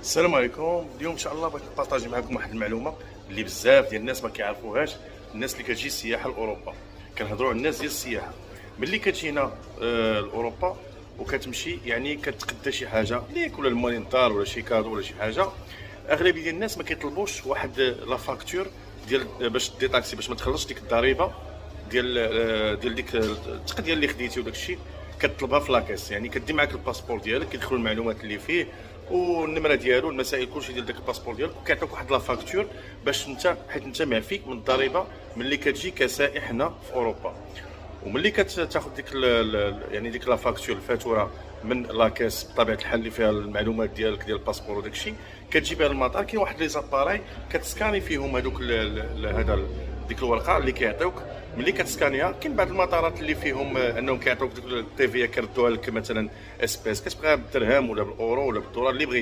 السلام عليكم. اليوم ان شاء الله بغيت نبارطاجي معكم واحد المعلومه اللي بزاف ديال الناس ما كيعرفوهاش. الناس اللي كتجي سياحه لاوروبا، كنهضروا على الناس ديال السياحه. ملي كتجينا لاوروبا وكتمشي يعني كتقدا شي حاجه ليك ولا المونيطار ولا شي كادو ولا شي حاجه، اغلبيه ديال الناس ما كيطلبوش واحد لا فاكتور ديال باش دي طاكسي باش ما تخلصش ديك الضريبه ديال ديك التقديه اللي خديتي وداك الشيء. كتطلبها في لاكاس، يعني كدي معاك الباسبور ديالك، كيدخلوا المعلومات اللي فيه والنمره ديالو المسائل كلشي ديال داك الباسبور ديالك، وكيعطيوك واحد لا فاكتور باش انت، حيت انت معفي من الضريبه ملي كتجي كسائح هنا في اوروبا. وملي كتاخذ ديك يعني ديك لا فاكتور الفاتوره من لاكاس بطبيعه الحال اللي فيها المعلومات ديالك ديال الباسبور وداك الشيء، كتجيبها للمطار. كاين واحد لي زاباراي كتسكاني فيهم هذوك هذا ديك الورقه اللي كيعطيوك. ملي كتسكانيها، كاين بعض المطارات اللي فيهم انهم كيعطيوك ديك التي في كيردوها لك مثلا اسبيس، كتبغيها بالدرهم ولا بالاورو ولا بالدولار اللي بغيتي.